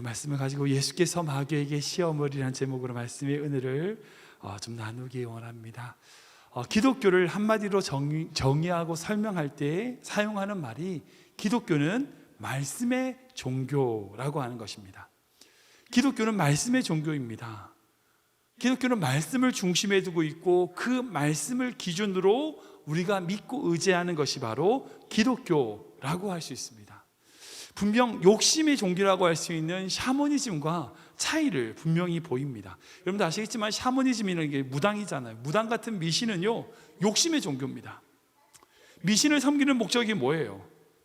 오늘 말씀을 가지고 예수께서 마귀에게 시험을이라는 제목으로 말씀의 은혜를 좀 나누기 원합니다. 기독교를 한마디로 정의하고 설명할 때 사용하는 말이 기독교는 말씀의 종교라고 하는 것입니다. 기독교는 말씀의 종교입니다. 기독교는 말씀을 중심에 두고 있고 그 말씀을 기준으로 우리가 믿고 의지하는 것이 바로 기독교라고 할 수 있습니다. 분명 욕심의 종교라고 할 수 있는 샤머니즘과 차이를 분명히 보입니다. 여러분도 아시겠지만 샤머니즘이라는 게 무당이잖아요. 무당 같은 미신은요, 욕심의 종교입니다. 미신을 섬기는 목적이 뭐예요?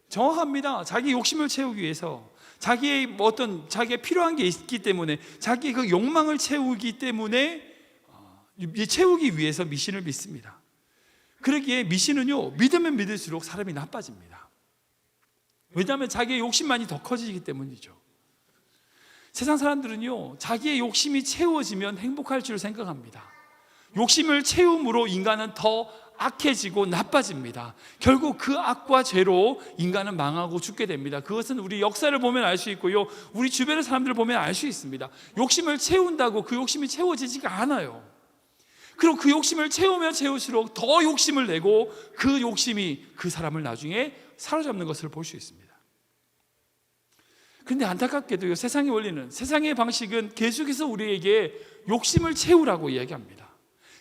정확합니다. 자기 욕심을 채우기 위해서, 자기의 자기의 필요한 게 있기 때문에, 자기의 그 욕망을 채우기 때문에 채우기 위해서 미신을 믿습니다. 그러기에 미신은요, 믿으면 믿을수록 사람이 나빠집니다. 왜냐하면 자기의 욕심만이 더 커지기 때문이죠. 세상 사람들은요, 자기의 욕심이 채워지면 행복할 줄 생각합니다. 욕심을 채움으로 인간은 더 악해지고 나빠집니다. 결국 그 악과 죄로 인간은 망하고 죽게 됩니다. 그것은 우리 역사를 보면 알 수 있고요, 우리 주변의 사람들을 보면 알 수 있습니다. 욕심을 채운다고 그 욕심이 채워지지가 않아요. 그리고 그 욕심을 채우면 채울수록 더 욕심을 내고 그 욕심이 그 사람을 나중에 사로잡는 것을 볼 수 있습니다. 그런데 안타깝게도 세상의 원리는, 세상의 방식은 계속해서 우리에게 욕심을 채우라고 이야기합니다.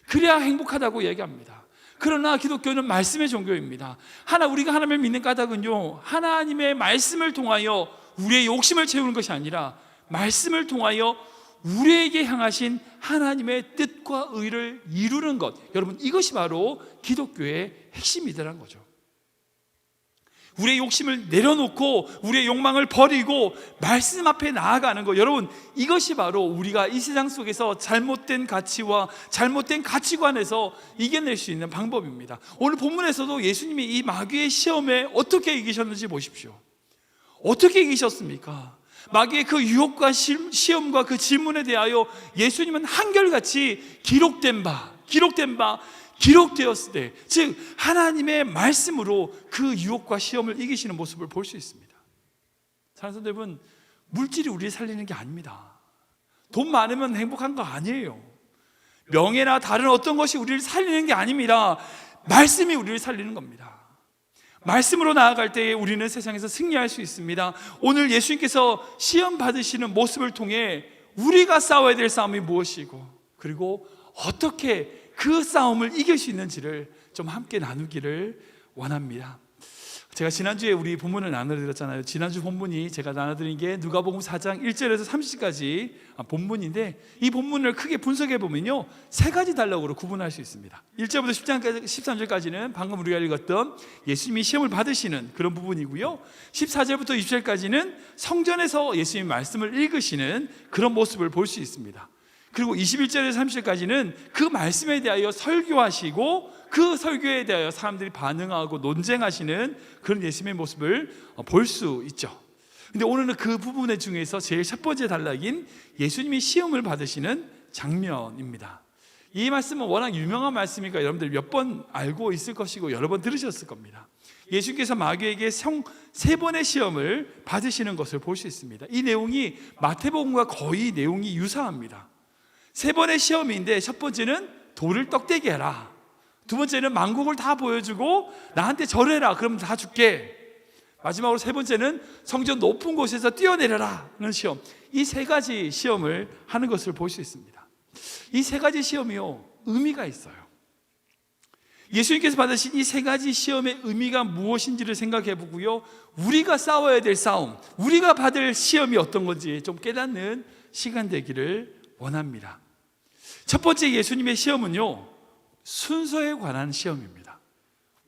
그래야 행복하다고 이야기합니다. 그러나 기독교는 말씀의 종교입니다. 우리가 하나님을 믿는 까닭은요, 하나님의 말씀을 통하여 우리의 욕심을 채우는 것이 아니라 말씀을 통하여 우리에게 향하신 하나님의 뜻과 의를 이루는 것, 여러분, 이것이 바로 기독교의 핵심이더란 거죠. 우리의 욕심을 내려놓고 우리의 욕망을 버리고 말씀 앞에 나아가는 것, 여러분, 이것이 바로 우리가 이 세상 속에서 잘못된 가치와 잘못된 가치관에서 이겨낼 수 있는 방법입니다. 오늘 본문에서도 예수님이 이 마귀의 시험에 어떻게 이기셨는지 보십시오. 어떻게 이기셨습니까? 마귀의 그 유혹과 시험과 그 질문에 대하여 예수님은 한결같이 기록되었을 때, 즉 하나님의 말씀으로 그 유혹과 시험을 이기시는 모습을 볼 수 있습니다. 사랑하는 여러분, 물질이 우리를 살리는 게 아닙니다. 돈 많으면 행복한 거 아니에요. 명예나 다른 어떤 것이 우리를 살리는 게 아닙니다. 말씀이 우리를 살리는 겁니다. 말씀으로 나아갈 때에 우리는 세상에서 승리할 수 있습니다. 오늘 예수님께서 시험 받으시는 모습을 통해 우리가 싸워야 될 싸움이 무엇이고, 그리고 어떻게 그 싸움을 이길 수 있는지를 좀 함께 나누기를 원합니다. 제가 지난주에 우리 본문을 나눠드렸잖아요. 지난주 본문이 제가 나눠드린 게 누가복음 4장 1절에서 30절까지 본문인데, 이 본문을 크게 분석해 보면요, 세 가지 단락으로 구분할 수 있습니다. 1절부터 13절까지는 방금 우리가 읽었던 예수님이 시험을 받으시는 그런 부분이고요, 14절부터 20절까지는 성전에서 예수님의 말씀을 읽으시는 그런 모습을 볼 수 있습니다. 그리고 21절에서 30절까지는 그 말씀에 대하여 설교하시고 그 설교에 대하여 사람들이 반응하고 논쟁하시는 그런 예수님의 모습을 볼 수 있죠. 근데 오늘은 그 부분 중에서 제일 첫 번째 단락인 예수님이 시험을 받으시는 장면입니다. 이 말씀은 워낙 유명한 말씀이니까 여러분들 몇 번 알고 있을 것이고 여러 번 들으셨을 겁니다. 예수님께서 마귀에게 세 번의 시험을 받으시는 것을 볼 수 있습니다. 이 내용이 마태복음과 거의 내용이 유사합니다. 세 번의 시험인데, 첫 번째는 돌을 떡되게 해라, 두 번째는 만국을 다 보여주고 나한테 절해라, 그럼 다 줄게, 마지막으로 세 번째는 성전 높은 곳에서 뛰어내려라는 시험. 이 세 가지 시험을 하는 것을 볼 수 있습니다. 이 세 가지 시험이요, 의미가 있어요. 예수님께서 받으신 이 세 가지 시험의 의미가 무엇인지를 생각해 보고요, 우리가 싸워야 될 싸움, 우리가 받을 시험이 어떤 건지 좀 깨닫는 시간 되기를 원합니다. 첫 번째 예수님의 시험은요, 순서에 관한 시험입니다.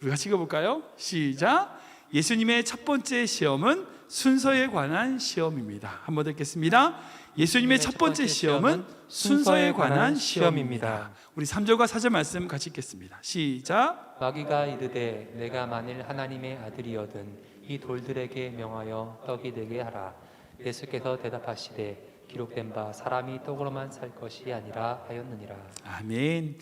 우리 같이 읽어볼까요? 시작. 예수님의 첫 번째 시험은 순서에 관한 시험입니다. 한번 듣겠습니다. 예수님의 첫 번째 시험은 순서에 관한 시험입니다. 우리 3절과 4절 말씀 같이 읽겠습니다. 시작. 마귀가 이르되 내가 만일 하나님의 아들이거든 이 돌들에게 명하여 떡이 되게 하라. 예수께서 대답하시되 기록된 바 사람이 떡으로만 살 것이 아니라 하였느니라. 아멘.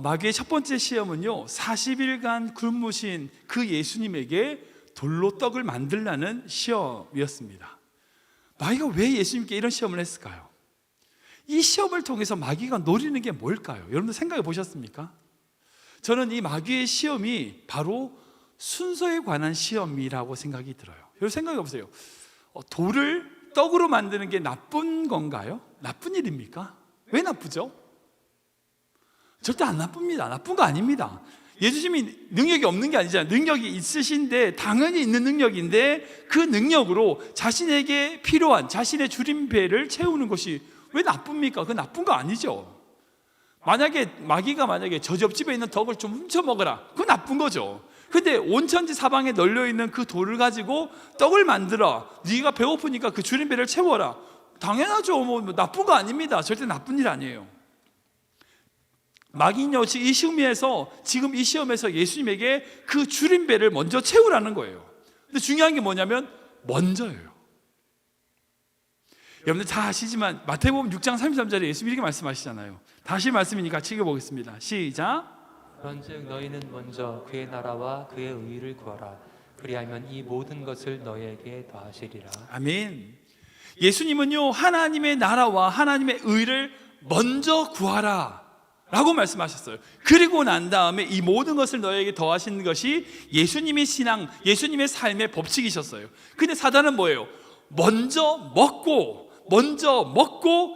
마귀의 첫 번째 시험은요, 40일간 굶으신 그 예수님에게 돌로 떡을 만들라는 시험이었습니다. 마귀가 왜 예수님께 이런 시험을 했을까요? 이 시험을 통해서 마귀가 노리는 게 뭘까요? 여러분들 생각해 보셨습니까? 저는 이 마귀의 시험이 바로 순서에 관한 시험이라고 생각이 들어요. 여러분 생각해 보세요. 돌을 떡으로 만드는 게 나쁜 건가요? 나쁜 일입니까? 왜 나쁘죠? 절대 안 나쁩니다. 나쁜 거 아닙니다. 예수님이 능력이 없는 게 아니잖아요. 능력이 있으신데, 당연히 있는 능력인데 그 능력으로 자신에게 필요한 자신의 줄임배를 채우는 것이 왜 나쁩니까? 그건 나쁜 거 아니죠. 마귀가 저 옆집에 있는 덕을 좀 훔쳐 먹어라, 그건 나쁜 거죠. 근데 온천지 사방에 널려있는 그 돌을 가지고 떡을 만들어, 네가 배고프니까 그 줄임배를 채워라, 당연하죠. 뭐 나쁜 거 아닙니다. 절대 나쁜 일 아니에요. 마귀는요, 지금 이 시험에서 예수님에게 그 줄임배를 먼저 채우라는 거예요. 근데 중요한 게 뭐냐면 먼저예요. 여러분들 다 아시지만 마태복음 6장 33절에 예수님이 이렇게 말씀하시잖아요. 다시 말씀이니까 같이 읽어보겠습니다. 시작. 그런즉 너희는 먼저 그의 나라와 그의 의를 구하라. 그리하면 이 모든 것을 너희에게 더하시리라. 아멘. 예수님은요, 하나님의 나라와 하나님의 의를 먼저 구하라 라고 말씀하셨어요. 그리고 난 다음에 이 모든 것을 너에게 더하시는 것이 예수님의 신앙, 예수님의 삶의 법칙이셨어요. 근데 사단은 뭐예요? 먼저 먹고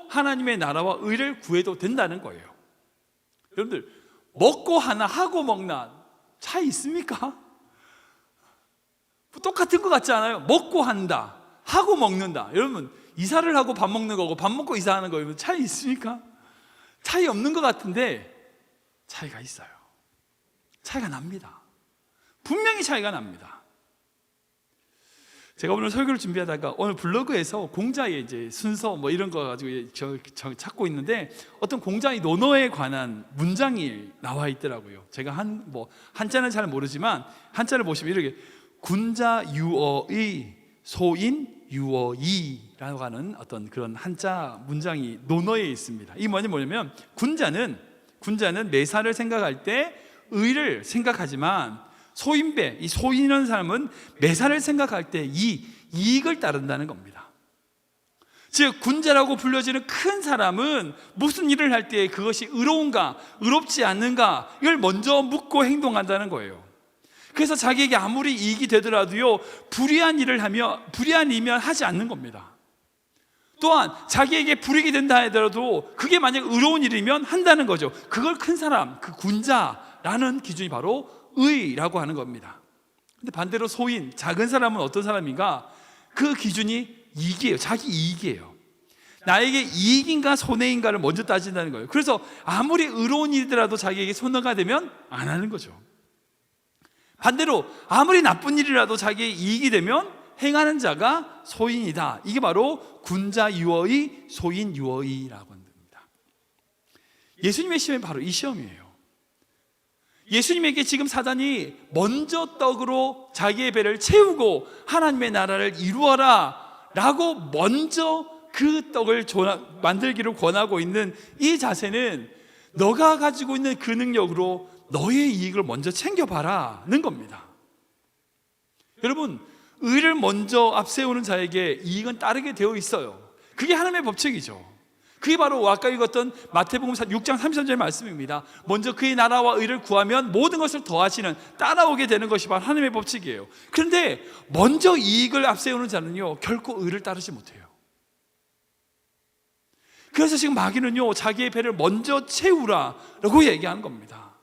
하나님의 나라와 의를 구해도 된다는 거예요. 여러분들, 먹고 하나 하고 먹나 차이 있습니까? 똑같은 것 같지 않아요? 먹고 한다, 하고 먹는다. 여러분, 이사를 하고 밥 먹는 거고 밥 먹고 이사하는 거 차이 있습니까? 차이 없는 것 같은데 차이가 있어요. 차이가 납니다. 분명히 차이가 납니다. 제가 오늘 설교를 준비하다가 오늘 블로그에서 공자의 이제 순서 뭐 이런 거 가지고 저 찾고 있는데 어떤 공자의 논어에 관한 문장이 나와 있더라고요. 제가 한자는 잘 모르지만 한자를 보시면 이렇게 군자 유어의 소인 유어이라고 하는 어떤 그런 한자 문장이 논어에 있습니다. 이 뭐냐면 군자는 매사를 생각할 때 의를 생각하지만 소인배, 이 소인이라는 사람은 매사를 생각할 때 이익을 따른다는 겁니다. 즉 군자라고 불려지는 큰 사람은 무슨 일을 할 때 그것이 의로운가, 의롭지 않는가 이걸 먼저 묻고 행동한다는 거예요. 그래서 자기에게 아무리 이익이 되더라도요, 불의한 일이면 하지 않는 겁니다. 또한 자기에게 불이익이 된다 하더라도 그게 만약 의로운 일이면 한다는 거죠. 그걸 큰 사람, 그 군자라는 기준이 바로 의라고 하는 겁니다. 근데 반대로 소인, 작은 사람은 어떤 사람인가? 그 기준이 이익이에요. 자기 이익이에요. 나에게 이익인가 손해인가를 먼저 따진다는 거예요. 그래서 아무리 의로운 일이더라도 자기에게 손해가 되면 안 하는 거죠. 반대로 아무리 나쁜 일이라도 자기의 이익이 되면 행하는 자가 소인이다. 이게 바로 군자 유어의, 소인 유어의라고 합니다. 예수님의 시험이 바로 이 시험이에요. 예수님에게 지금 사단이 먼저 떡으로 자기의 배를 채우고 하나님의 나라를 이루어라 라고 먼저 그 떡을 만들기를 권하고 있는 이 자세는 너가 가지고 있는 그 능력으로 너의 이익을 먼저 챙겨봐라는 겁니다. 여러분, 의를 먼저 앞세우는 자에게 이익은 따르게 되어 있어요. 그게 하나님의 법칙이죠. 그게 바로 아까 읽었던 마태복음 6장 33절 말씀입니다. 먼저 그의 나라와 의를 구하면 모든 것을 더하시는, 따라오게 되는 것이 바로 하나님의 법칙이에요. 그런데 먼저 이익을 앞세우는 자는요, 결코 의를 따르지 못해요. 그래서 지금 마귀는요, 자기의 배를 먼저 채우라라고 얘기하는 겁니다.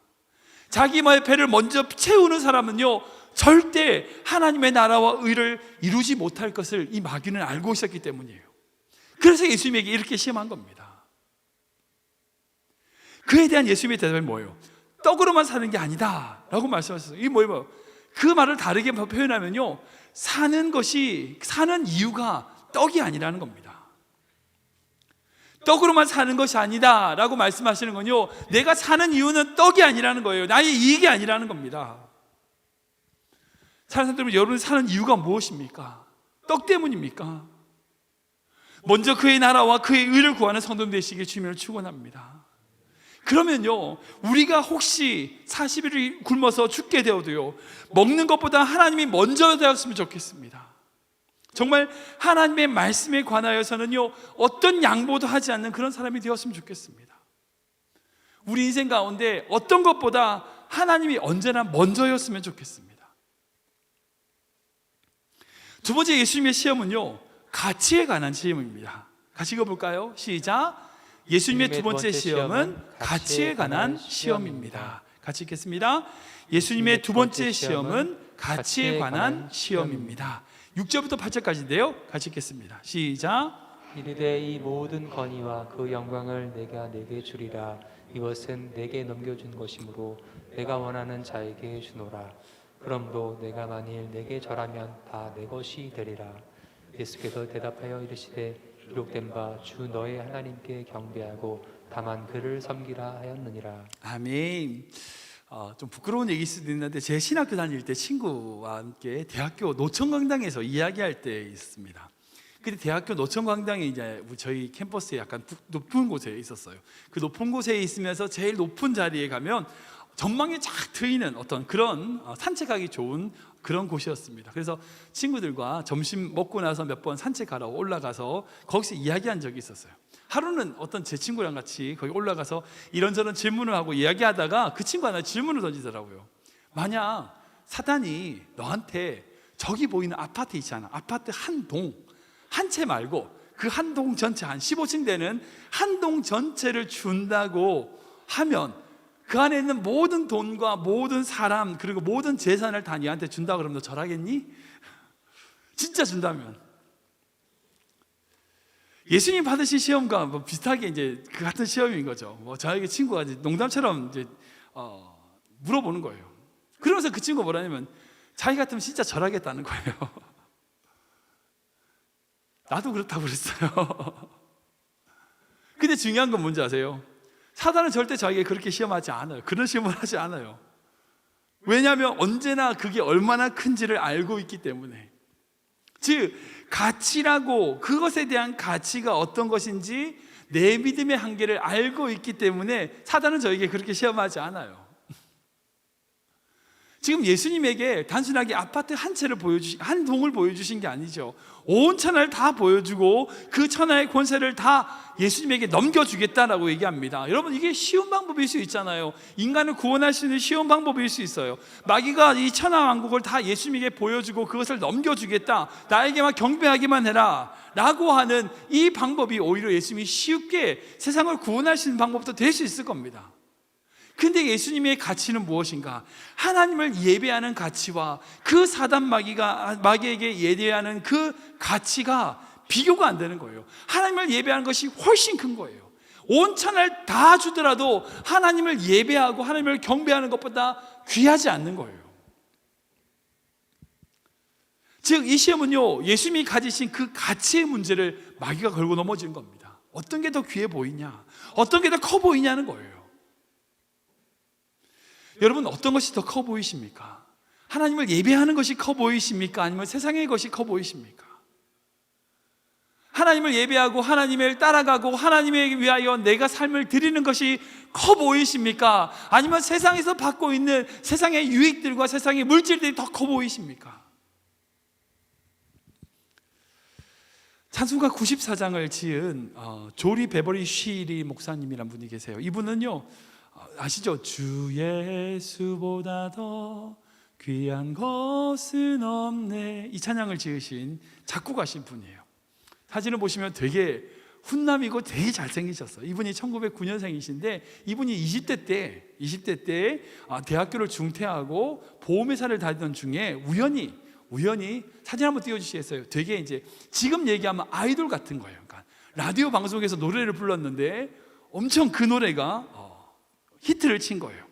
자기의 배를 먼저 채우는 사람은요, 절대 하나님의 나라와 의를 이루지 못할 것을 이 마귀는 알고 있었기 때문이에요. 그래서 예수님에게 이렇게 시험한 겁니다. 그에 대한 예수님의 대답이 뭐예요? 떡으로만 사는 게 아니다 라고 말씀하셨어요. 이게 뭐예요? 그 말을 다르게 표현하면요, 사는 이유가 떡이 아니라는 겁니다. 떡으로만 사는 것이 아니다 라고 말씀하시는 건요, 내가 사는 이유는 떡이 아니라는 거예요. 나의 이익이 아니라는 겁니다. 사람들은 여러분이 사는 이유가 무엇입니까? 떡 때문입니까? 먼저 그의 나라와 그의 의를 구하는 성도들 되시길 주님을 축원합니다. 그러면요, 우리가 혹시 40일을 굶어서 죽게 되어도요, 먹는 것보다 하나님이 먼저 되었으면 좋겠습니다. 정말 하나님의 말씀에 관하여서는요, 어떤 양보도 하지 않는 그런 사람이 되었으면 좋겠습니다. 우리 인생 가운데 어떤 것보다 하나님이 언제나 먼저였으면 좋겠습니다. 두 번째 예수님의 시험은요, 가치에 관한 시험입니다. 같이 읽어볼까요? 시작. 예수님의 두 번째 시험은 가치에 관한 시험입니다. 같이 읽겠습니다. 예수님의 두 번째 시험은 가치에 관한 시험입니다. 6절부터 8절까지인데요, 같이 읽겠습니다. 시작. 이르되 이 모든 건의와 그 영광을 내가 내게 주리라. 이것은 내게 넘겨준 것이므로 내가 원하는 자에게 주노라. 그러므로 내가 만일 내게 절하면 다 내 것이 되리라. 예수께서 대답하여 이르시되 기록된 바 주 너의 하나님께 경배하고 다만 그를 섬기라 하였느니라. 아멘. 좀 부끄러운 얘기일 수도 있는데, 제 신학교 다닐 때 친구와 함께 대학교 노천광당에서 이야기할 때 있습니다. 근데 대학교 노천광당이 이제 저희 캠퍼스에 약간 높은 곳에 있었어요. 그 높은 곳에 있으면서 제일 높은 자리에 가면 전망이 쫙 트이는 어떤 그런 산책하기 좋은 그런 곳이었습니다. 그래서 친구들과 점심 먹고 나서 몇 번 산책하러 올라가서 거기서 이야기한 적이 있었어요. 하루는 어떤 제 친구랑 같이 거기 올라가서 이런저런 질문을 하고 이야기하다가 그 친구가 하나 질문을 던지더라고요. 만약 사단이 너한테 저기 보이는 아파트 있잖아, 아파트 한 동, 한 채 말고 그 한 동 전체, 한 15층 되는 한 동 전체를 준다고 하면 그 안에 있는 모든 돈과 모든 사람 그리고 모든 재산을 다 니한테 준다 그러면 너 절하겠니? 진짜 준다면. 예수님 받으신 시험과 뭐 비슷하게 이제 그 같은 시험인 거죠. 뭐 저에게 친구가 이제 농담처럼 이제 물어보는 거예요. 그러면서 그 친구가 뭐라냐면 자기 같으면 진짜 절하겠다는 거예요. 나도 그렇다고 그랬어요. 근데 중요한 건 뭔지 아세요? 사단은 절대 자기에게 그렇게 시험하지 않아요. 그런 시험을 하지 않아요. 왜냐하면 언제나 그게 얼마나 큰지를 알고 있기 때문에. 즉 가치라고, 그것에 대한 가치가 어떤 것인지 내 믿음의 한계를 알고 있기 때문에 사단은 저에게 그렇게 시험하지 않아요. 지금 예수님에게 단순하게 아파트 한 채를 한 동을 보여주신 게 아니죠. 온 천하를 다 보여주고 그 천하의 권세를 다 예수님에게 넘겨주겠다라고 얘기합니다. 여러분, 이게 쉬운 방법일 수 있잖아요. 인간을 구원할 수 있는 쉬운 방법일 수 있어요. 마귀가 이 천하 왕국을 다 예수님에게 보여주고 그것을 넘겨주겠다, 나에게만 경배하기만 해라 라고 하는 이 방법이 오히려 예수님이 쉽게 세상을 구원할 수 있는 방법도 될 수 있을 겁니다. 근데 예수님의 가치는 무엇인가? 하나님을 예배하는 가치와 그 사단 마귀에게 예배하는 그 가치가 비교가 안 되는 거예요. 하나님을 예배하는 것이 훨씬 큰 거예요. 온 천하를 다 주더라도 하나님을 예배하고 하나님을 경배하는 것보다 귀하지 않는 거예요. 즉 이 시험은요, 예수님이 가지신 그 가치의 문제를 마귀가 걸고 넘어지는 겁니다. 어떤 게 더 귀해 보이냐, 어떤 게 더 커 보이냐는 거예요. 여러분, 어떤 것이 더 커 보이십니까? 하나님을 예배하는 것이 커 보이십니까? 아니면 세상의 것이 커 보이십니까? 하나님을 예배하고 하나님을 따라가고 하나님에 위하여 내가 삶을 드리는 것이 커 보이십니까? 아니면 세상에서 받고 있는 세상의 유익들과 세상의 물질들이 더 커 보이십니까? 찬송가 94장을 지은 조리 베버리 쉬리 목사님이란 분이 계세요. 이분은요, 아시죠? 주 예수보다 더 귀한 것은 없네, 이 찬양을 지으신 작곡하신 분이에요. 사진을 보시면 되게 훈남이고 되게 잘생기셨어요. 이분이 1909년생이신데 이분이 20대 때 대학교를 중퇴하고 보험회사를 다니던 중에 우연히 사진 한번 띄워주시겠어요? 되게 이제 지금 얘기하면 아이돌 같은 거예요. 그러니까 라디오 방송에서 노래를 불렀는데 엄청 그 노래가 히트를 친 거예요.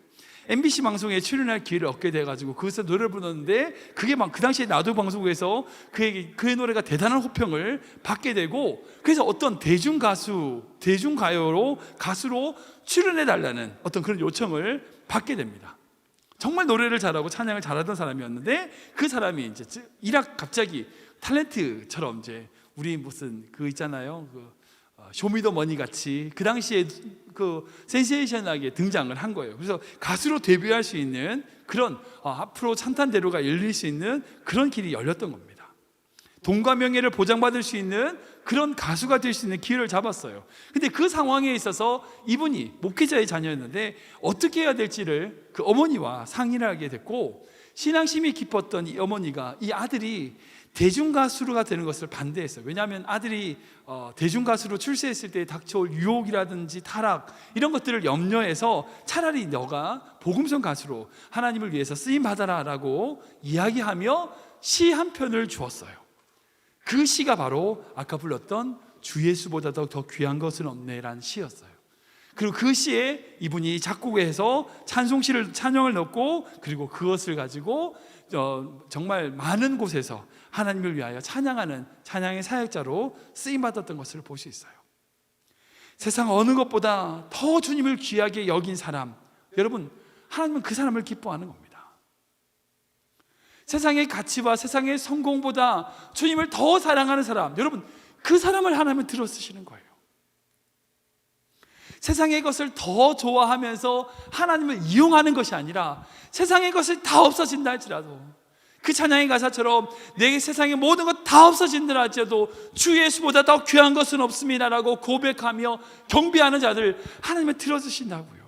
MBC 방송에 출연할 기회를 얻게 돼가지고 거기서 노래를 불렀는데 그게 막 그 당시에 라디오 방송국에서 그의 노래가 대단한 호평을 받게 되고, 그래서 어떤 대중가요로 가수로 출연해달라는 어떤 그런 요청을 받게 됩니다. 정말 노래를 잘하고 찬양을 잘하던 사람이었는데 그 사람이 이제 갑자기 탤런트처럼 이제 우리 무슨 그 있잖아요, 쇼미더머니 같이 그 당시에 그 센세이션하게 등장을 한 거예요. 그래서 가수로 데뷔할 수 있는 그런 앞으로 찬탄대로가 열릴 수 있는 그런 길이 열렸던 겁니다. 돈과 명예를 보장받을 수 있는 그런 가수가 될 수 있는 기회를 잡았어요. 근데 그 상황에 있어서 이분이 목회자의 자녀였는데 어떻게 해야 될지를 그 어머니와 상의를 하게 됐고, 신앙심이 깊었던 이 어머니가 이 아들이 대중가수가 되는 것을 반대했어요. 왜냐하면 아들이 대중가수로 출세했을 때 닥쳐올 유혹이라든지 타락 이런 것들을 염려해서 차라리 너가 복음성 가수로 하나님을 위해서 쓰임받아라 라고 이야기하며 시 한 편을 주었어요. 그 시가 바로 아까 불렀던 주 예수보다 더 귀한 것은 없네라는 시였어요. 그리고 그 시에 이분이 작곡을 해서 찬양을 넣고, 그리고 그것을 가지고 정말 많은 곳에서 하나님을 위하여 찬양하는 찬양의 사역자로 쓰임받았던 것을 볼 수 있어요. 세상 어느 것보다 더 주님을 귀하게 여긴 사람, 여러분, 하나님은 그 사람을 기뻐하는 겁니다. 세상의 가치와 세상의 성공보다 주님을 더 사랑하는 사람, 여러분, 그 사람을 하나님은 들어 쓰시는 거예요. 세상의 것을 더 좋아하면서 하나님을 이용하는 것이 아니라 세상의 것을 다 없어진다 할지라도, 그 찬양의 가사처럼 내 세상의 모든 것 다 없어진다 할지라도 주 예수보다 더 귀한 것은 없습니다라고 고백하며 경배하는 자들 하나님은 들어주신다고요.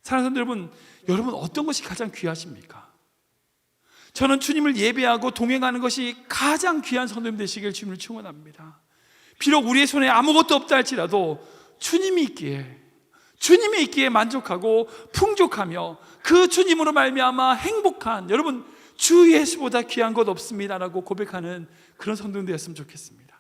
사랑하는 여러분, 여러분 어떤 것이 가장 귀하십니까? 저는 주님을 예배하고 동행하는 것이 가장 귀한 성도님 되시길 주님을 축원합니다. 비록 우리의 손에 아무것도 없다 할지라도 주님이 있기에 만족하고 풍족하며 그 주님으로 말미암아 행복한, 여러분 주 예수보다 귀한 것 없습니다라고 고백하는 그런 성도님 되었으면 좋겠습니다.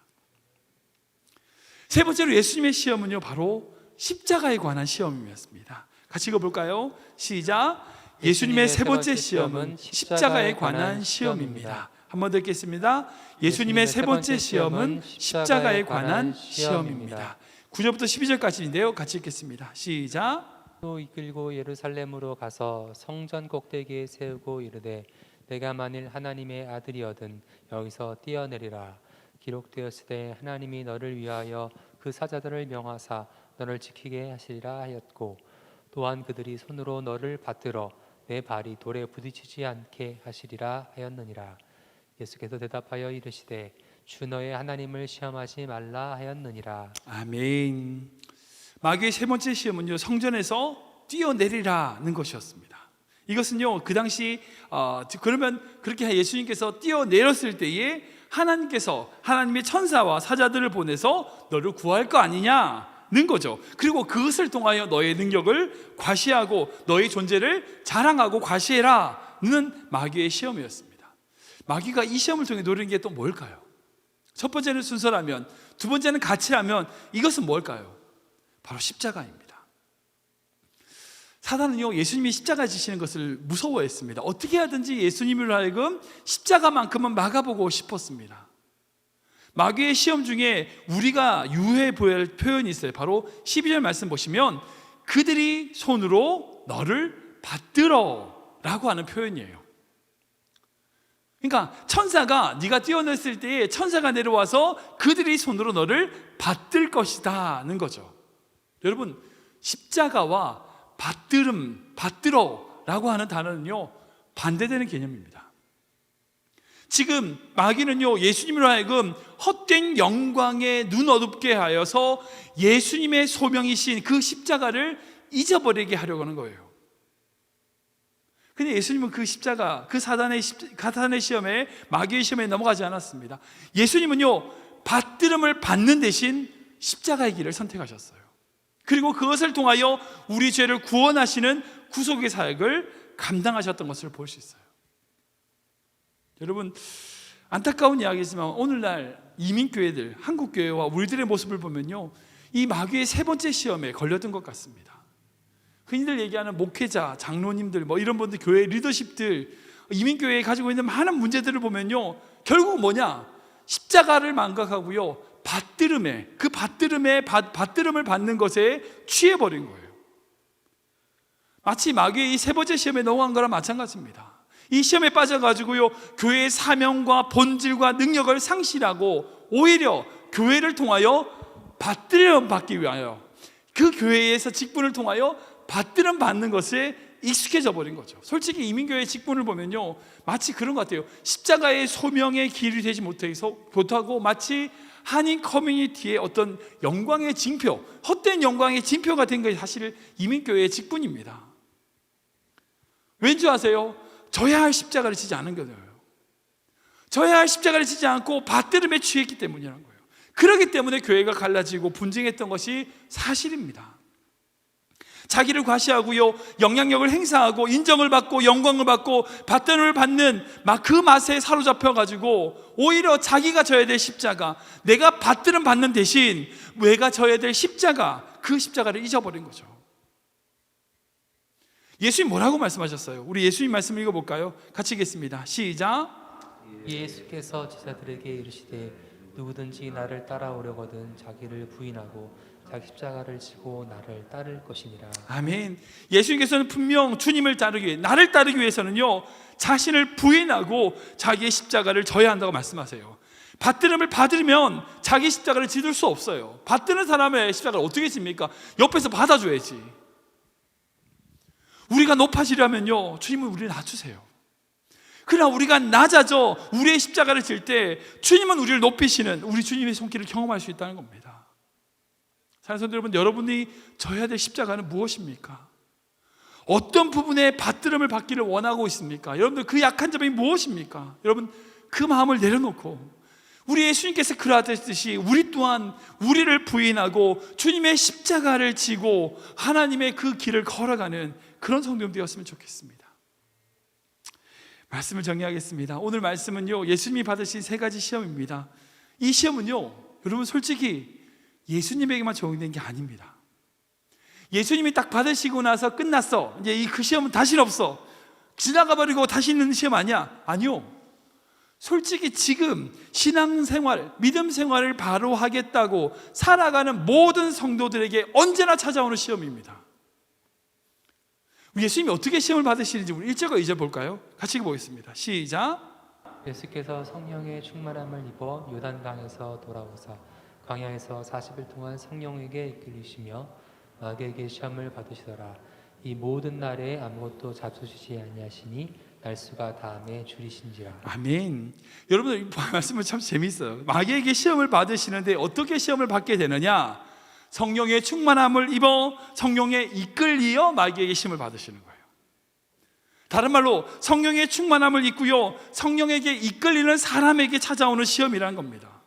세 번째로 예수님의 시험은요, 바로 십자가에 관한 시험이었습니다. 같이 읽어볼까요? 시작. 예수님의 세 번째 시험은 십자가에 관한 시험입니다. 한 번 더 읽겠습니다. 예수님의 세 번째 시험은 십자가에 관한 시험입니다. 9절부터 12절까지인데요, 같이 읽겠습니다. 시작. 또 이끌고 예루살렘으로 가서 성전 꼭대기에 세우고 이르되 내가 만일 하나님의 아들이거든 여기서 뛰어내리라. 기록되었으되 하나님이 너를 위하여 그 사자들을 명하사 너를 지키게 하시리라 하였고, 또한 그들이 손으로 너를 받들어 내 발이 돌에 부딪히지 않게 하시리라 하였느니라. 예수께서 대답하여 이르시되 주 너의 하나님을 시험하지 말라 하였느니라. 아멘. 마귀의 세 번째 시험은요, 성전에서 뛰어내리라는 것이었습니다. 이것은요, 그 당시 그러면 그렇게 예수님께서 뛰어내렸을 때에 하나님께서 하나님의 천사와 사자들을 보내서 너를 구할 거 아니냐는 거죠. 그리고 그것을 통하여 너의 능력을 과시하고 너의 존재를 자랑하고 과시해라는 마귀의 시험이었습니다. 마귀가 이 시험을 통해 노리는 게 또 뭘까요? 첫 번째는 순서라면, 두 번째는 가치라면, 이것은 뭘까요? 바로 십자가입니다. 사단은요, 예수님이 십자가 지시는 것을 무서워했습니다. 어떻게 하든지 예수님을 하여금 십자가만큼은 막아보고 싶었습니다. 마귀의 시험 중에 우리가 유의해 보여야 할 표현이 있어요. 바로 12절 말씀 보시면 그들이 손으로 너를 받들어 라고 하는 표현이에요. 그러니까 천사가, 네가 뛰어냈을 때에 천사가 내려와서 그들이 손으로 너를 받들 것이다는 거죠. 여러분, 십자가와 받들어 라고 하는 단어는요, 반대되는 개념입니다. 지금 마귀는요, 예수님으로 하여금 헛된 영광에 눈 어둡게 하여서 예수님의 소명이신 그 십자가를 잊어버리게 하려고 하는 거예요. 근데 예수님은 그 십자가, 그 사단의 시험에, 마귀의 시험에 넘어가지 않았습니다. 예수님은요, 받들음을 받는 대신 십자가의 길을 선택하셨어요. 그리고 그것을 통하여 우리 죄를 구원하시는 구속의 사역을 감당하셨던 것을 볼 수 있어요. 여러분, 안타까운 이야기지만 오늘날 이민교회들, 한국교회와 우리들의 모습을 보면요, 이 마귀의 세 번째 시험에 걸렸던 것 같습니다. 흔히들 얘기하는 목회자, 장로님들, 이런 분들, 교회 리더십들, 이민교회에 가지고 있는 많은 문제들을 보면요, 결국 뭐냐? 십자가를 망각하고요, 받들음을 받는 것에 취해버린 거예요. 마치 마귀의 이 세 번째 시험에 넘어간 거랑 마찬가지입니다. 이 시험에 빠져가지고요, 교회의 사명과 본질과 능력을 상실하고 오히려 교회를 통하여 받들음 받기 위하여, 그 교회에서 직분을 통하여 받들음 받는 것에 익숙해져 버린 거죠. 솔직히 이민교회 직분을 보면요, 마치 그런 것 같아요. 십자가의 소명의 길이 되지 못하고 마치 한인 커뮤니티의 어떤 영광의 징표, 헛된 영광의 징표가 된 것이 사실 이민교회의 직분입니다. 왠지 아세요? 져야 할 십자가를 지지 않은 거예요. 져야 할 십자가를 지지 않고 밭들음에 취했기 때문이라는 거예요. 그렇기 때문에 교회가 갈라지고 분쟁했던 것이 사실입니다. 자기를 과시하고요, 영향력을 행사하고 인정을 받고 영광을 받고 받들음을 받는 그 맛에 사로잡혀 가지고 오히려 자기가 져야 될 십자가, 내가 받들음 받는 대신 내가 져야 될 십자가, 그 십자가를 잊어버린 거죠. 예수님 뭐라고 말씀하셨어요? 우리 예수님 말씀 읽어볼까요? 같이 읽겠습니다. 시작. 예수께서 제자들에게 이르시되 누구든지 나를 따라오려거든 자기를 부인하고 자기 십자가를 지고 나를 따를 것이니라. 아멘. 예수님께서는 분명 주님을 따르기 위해, 나를 따르기 위해서는요, 자신을 부인하고 자기의 십자가를 져야 한다고 말씀하세요. 받들음을 받으면 자기 십자가를 지을 수 없어요. 받드는 사람의 십자가를 어떻게 집니까? 옆에서 받아줘야지. 우리가 높아지려면요, 주님은 우리를 낮추세요. 그러나 우리가 낮아져 우리의 십자가를 질 때 주님은 우리를 높이시는 우리 주님의 손길을 경험할 수 있다는 겁니다. 사랑하는 성도 여러분, 여러분이 져야 될 십자가는 무엇입니까? 어떤 부분에 받들음을 받기를 원하고 있습니까? 여러분들 그 약한 점이 무엇입니까? 여러분 그 마음을 내려놓고 우리 예수님께서 그러하듯이 우리 또한 우리를 부인하고 주님의 십자가를 지고 하나님의 그 길을 걸어가는 그런 성도님 되었으면 좋겠습니다. 말씀을 정리하겠습니다. 오늘 말씀은요, 예수님이 받으신 세 가지 시험입니다. 이 시험은요, 여러분 솔직히 예수님에게만 적용된 게 아닙니다. 예수님이 딱 받으시고 나서 끝났어, 이제 그 시험은 다시는 없어, 지나가 버리고 다시 있는 시험 아니야. 아니요, 솔직히 지금 신앙생활, 믿음 생활을 바로 하겠다고 살아가는 모든 성도들에게 언제나 찾아오는 시험입니다. 예수님이 어떻게 시험을 받으시는지 우리 1절과 2절 볼까요? 같이 읽어보겠습니다. 시작. 예수께서 성령의 충만함을 입어 요단강에서 돌아오사 광야에서 40일 동안 성령에게 이끌리시며 마귀에게 시험을 받으시더라. 이 모든 날에 아무것도 잡수시지 아니하시니 날수가 다함에 줄이신지라. 아멘. 여러분 이 말씀은 참 재미있어요. 마귀에게 시험을 받으시는데 어떻게 시험을 받게 되느냐? 성령의 충만함을 입어 성령에 이끌리어 마귀에게 시험을 받으시는 거예요. 다른 말로 성령의 충만함을 입고요, 성령에게 이끌리는 사람에게 찾아오는 시험이라는 겁니다.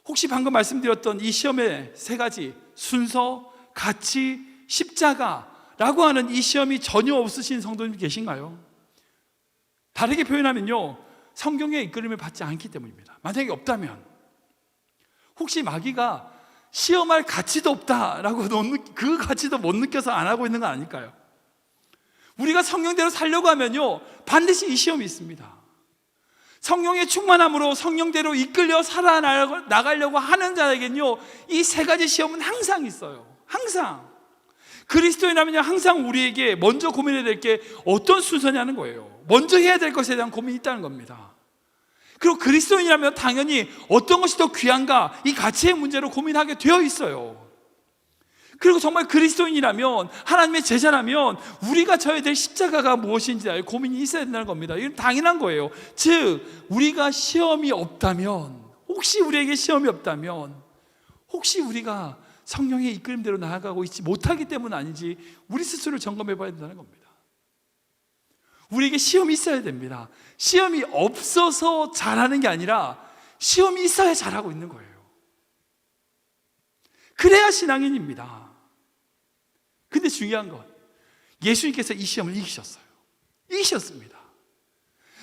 혹시 방금 말씀드렸던 이 시험의 세 가지, 순서, 가치, 십자가라고 하는 이 시험이 전혀 없으신 성도님 계신가요? 다르게 표현하면요, 성경의 이끌림을 받지 않기 때문입니다. 만약에 없다면 혹시 마귀가 시험할 가치도 없다라고 그 가치도 못 느껴서 안 하고 있는 건 아닐까요? 우리가 성령대로 살려고 하면요, 반드시 이 시험이 있습니다. 성령의 충만함으로 성령대로 이끌려 살아나가려고 하는 자에게는요, 이 세 가지 시험은 항상 있어요. 항상. 그리스도인이라면 항상 우리에게 먼저 고민해야 될 게 어떤 순서냐는 거예요. 먼저 해야 될 것에 대한 고민이 있다는 겁니다. 그리고 그리스도인이라면 당연히 어떤 것이 더 귀한가, 이 가치의 문제로 고민하게 되어 있어요. 그리고 정말 그리스도인이라면, 하나님의 제자라면 우리가 져야 될 십자가가 무엇인지 대해 고민이 있어야 된다는 겁니다. 이건 당연한 거예요. 즉 우리가 시험이 없다면, 혹시 우리에게 시험이 없다면, 혹시 우리가 성령의 이끌림대로 나아가고 있지 못하기 때문 아닌지 우리 스스로를 점검해 봐야 된다는 겁니다. 우리에게 시험이 있어야 됩니다. 시험이 없어서 잘하는 게 아니라 시험이 있어야 잘하고 있는 거예요. 그래야 신앙인입니다. 근데 중요한 건 예수님께서 이 시험을 이기셨어요. 이기셨습니다.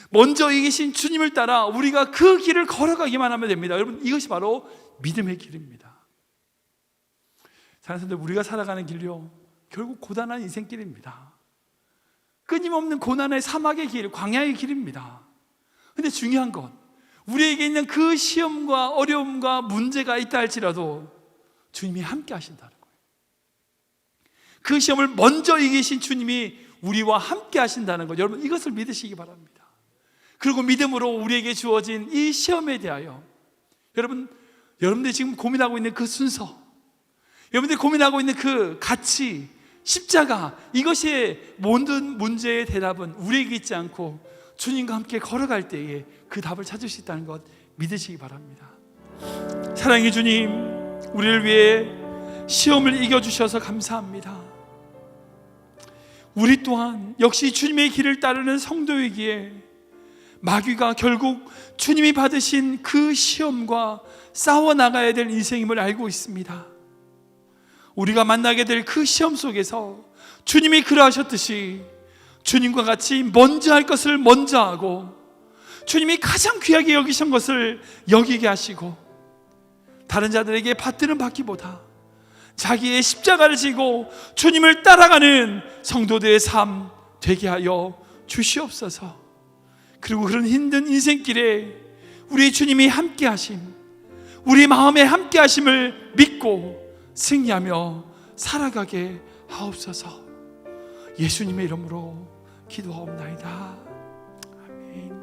먼저 이기신 주님을 따라 우리가 그 길을 걸어가기만 하면 됩니다. 여러분, 이것이 바로 믿음의 길입니다. 사랑하는 분들, 우리가 살아가는 길요, 결국 고단한 인생길입니다. 끊임없는 고난의 사막의 길, 광야의 길입니다. 근데 중요한 건 우리에게 있는 그 시험과 어려움과 문제가 있다 할지라도 주님이 함께 하신다는 거예요. 그 시험을 먼저 이기신 주님이 우리와 함께 하신다는 것, 여러분 이것을 믿으시기 바랍니다. 그리고 믿음으로 우리에게 주어진 이 시험에 대하여 여러분들이 지금 고민하고 있는 그 순서, 여러분들이 고민하고 있는 그 가치, 십자가, 이것이 모든 문제의 대답은 우리에게 있지 않고 주님과 함께 걸어갈 때에 그 답을 찾을 수 있다는 것 믿으시기 바랍니다. 사랑의 주님, 우리를 위해 시험을 이겨주셔서 감사합니다. 우리 또한 역시 주님의 길을 따르는 성도이기에 마귀가 결국 주님이 받으신 그 시험과 싸워나가야 될 인생임을 알고 있습니다. 우리가 만나게 될 그 시험 속에서 주님이 그러하셨듯이 주님과 같이 먼저 할 것을 먼저 하고 주님이 가장 귀하게 여기신 것을 여기게 하시고 다른 자들에게 받드는 받기보다 자기의 십자가를 지고 주님을 따라가는 성도들의 삶 되게 하여 주시옵소서. 그리고 그런 힘든 인생길에 우리 주님이 함께 하심, 우리 마음에 함께 하심을 믿고 승리하며 살아가게 하옵소서. 예수님의 이름으로 기도하옵나이다. 아멘.